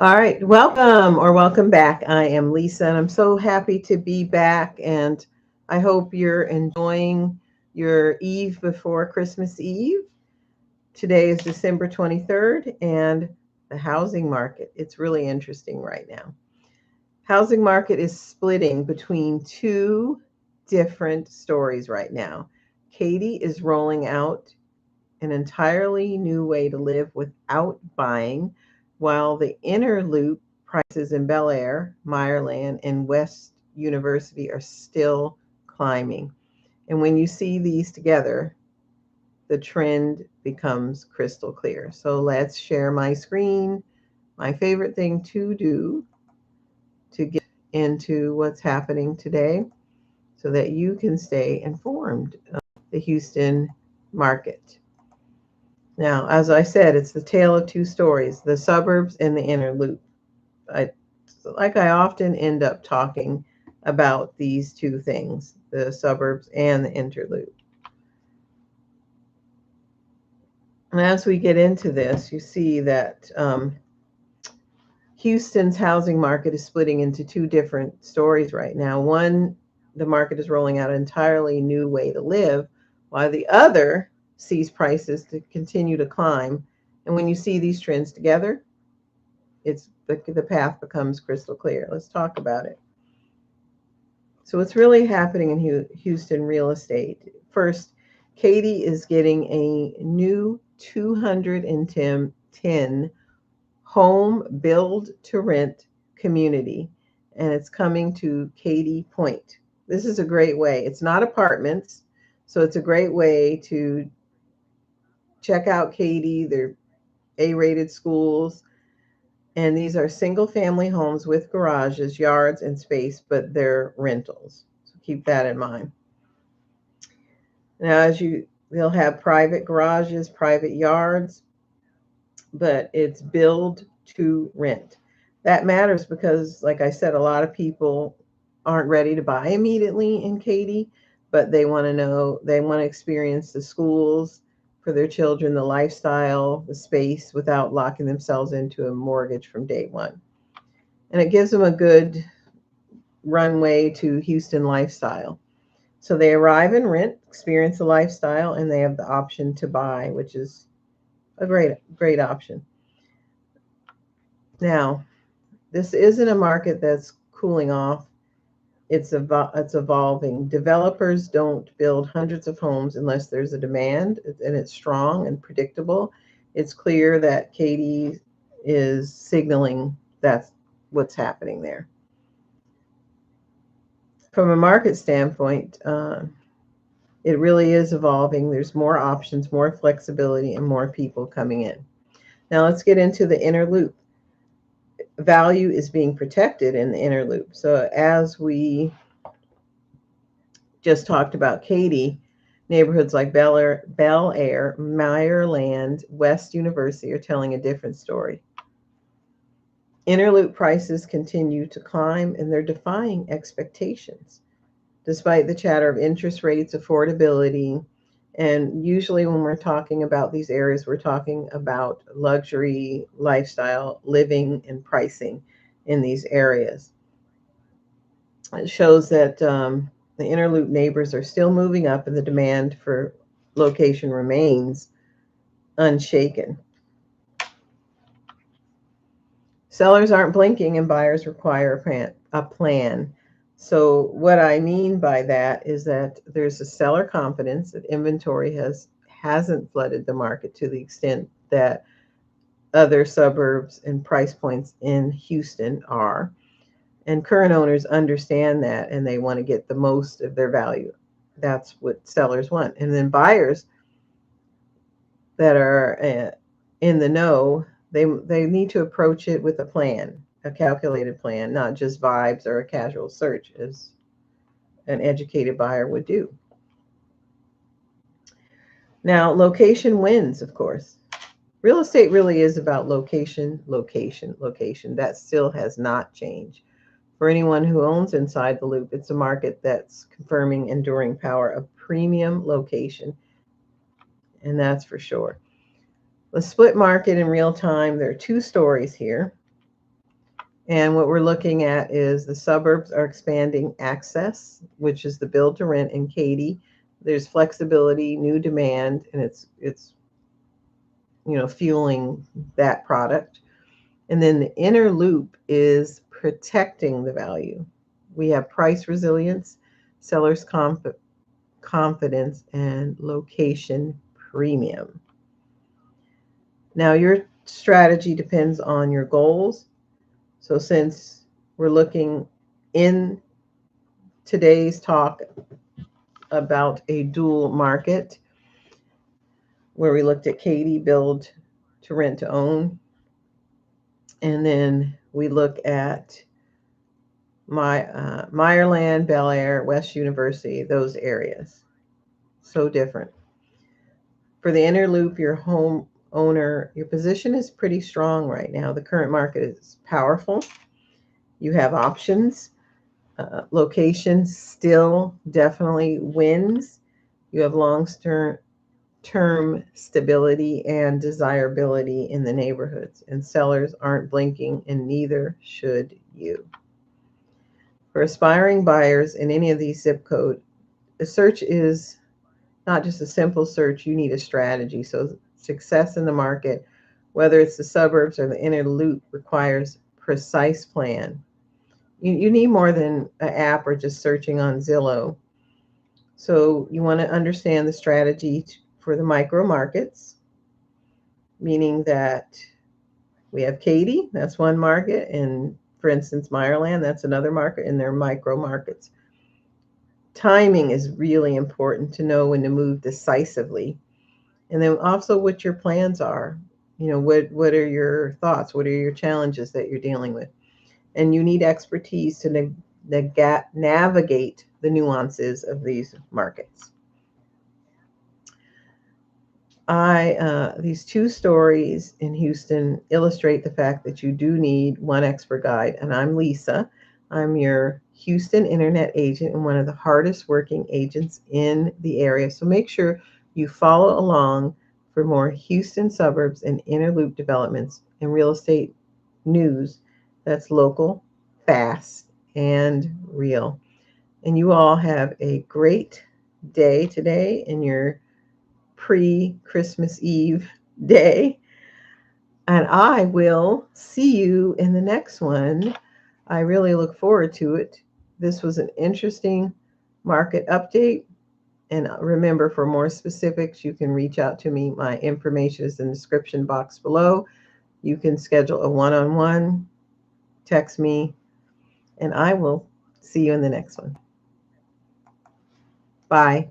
All right, welcome or welcome back. I am Lisa, and I'm so happy to be back. And I hope you're enjoying your eve before Christmas Eve. Today is December 23rd, and the housing market. It's really interesting right now. Housing market is splitting between two different stories right now. Katy is rolling out an entirely new way to live without buying, while the inner loop prices in Bellaire, Meyerland, and West University are still climbing. And when you see these together, the trend becomes crystal clear. So let's share my screen. My favorite thing to do to get into what's happening today so that you can stay informed of the Houston market. Now, as I said, it's the tale of two stories, the suburbs and the inner loop. I, I often end up talking about these two things, the suburbs and the interloop. And as we get into this, you see that Houston's housing market is splitting into two different stories right now. One, the market is rolling out an entirely new way to live, while the other sees prices to continue to climb. And when you see these trends together, the path becomes crystal clear. Let's talk about it. So what's really happening in Houston real estate? First, Katy is getting a new 210 home build to rent community, and it's coming to Katy Point. This is a great way. It's not apartments, so it's a great way to check out Katy. They're A-rated schools. And these are single family homes with garages, yards, and space, but they're rentals. So keep that in mind. Now, they'll have private garages, private yards, but it's build to rent. That matters because, like I said, a lot of people aren't ready to buy immediately in Katy, but they want to experience the schools for their children, the lifestyle, the space without locking themselves into a mortgage from day one. And it gives them a good runway to Houston lifestyle. So they arrive and rent, experience the lifestyle, and they have the option to buy, which is a great option. Now, this isn't a market that's cooling off. It's evolving. Developers don't build hundreds of homes unless there's a demand and it's strong and predictable. It's clear that Katy is signaling that's what's happening there. From a market standpoint, it really is evolving. There's more options, more flexibility, and more people coming in. Now let's get into the inner loop. Value is being protected in the inner loop. So as we just talked about Katy, neighborhoods like Bellaire, Meyerland, West University are telling a different story. Inner loop prices continue to climb and they're defying expectations. Despite the chatter of interest rates, affordability, and usually when we're talking about these areas, we're talking about luxury, lifestyle, living, and pricing in these areas. It shows that the inner loop neighbors are still moving up and the demand for location remains unshaken. Sellers aren't blinking and buyers require a plan. So what I mean by that is that there's a seller confidence that inventory hasn't flooded the market to the extent that other suburbs and price points in Houston are. And current owners understand that and they want to get the most of their value. That's what sellers want. And then buyers that are in the know, they need to approach it with a plan, a calculated plan, not just vibes or a casual search as an educated buyer would do. Now, location wins, of course. Real estate really is about location, location, location. That still has not changed. For anyone who owns inside the loop, it's a market that's confirming enduring power of premium location, and that's for sure. The split market in real time, there are two stories here. And what we're looking at is the suburbs are expanding access, which is the build to rent in Katy. There's flexibility, new demand, and it's fueling that product. And then the inner loop is protecting the value. We have price resilience, sellers confidence, and location premium. Now, your strategy depends on your goals. So, since we're looking in today's talk about a dual market, where we looked at Katy, build to rent to own, and then we look at Meyerland, Bellaire, West University, those areas. So different. For the inner loop, your home owner, your position is pretty strong right now. The current market is powerful. You have options. Location still definitely wins. You have long term stability and desirability in the neighborhoods, and sellers aren't blinking, and neither should you. For aspiring buyers in any of these zip codes, a search is not just a simple search, you need a strategy. So, success in the market, whether it's the suburbs or the inner loop, requires precise plan. You need more than an app or just searching on Zillow. So, you want to understand the strategy for the micro markets, meaning that we have Katy, that's one market, and for instance, Meyerland, that's another market, and they're micro markets. Timing is really important to know when to move decisively. And then also what your plans are. What are your thoughts? What are your challenges that you're dealing with? And you need expertise to navigate the nuances of these markets. These two stories in Houston illustrate the fact that you do need one expert guide. And I'm Lisa. I'm your Houston internet agent and one of the hardest working agents in the area. So make sure you follow along for more Houston suburbs and inner loop developments and real estate news that's local, fast, and real. And you all have a great day today in your pre-Christmas Eve day. And I will see you in the next one. I really look forward to it. This was an interesting market update. And remember, for more specifics, you can reach out to me. My information is in the description box below. You can schedule a one-on-one, text me, and I will see you in the next one. Bye.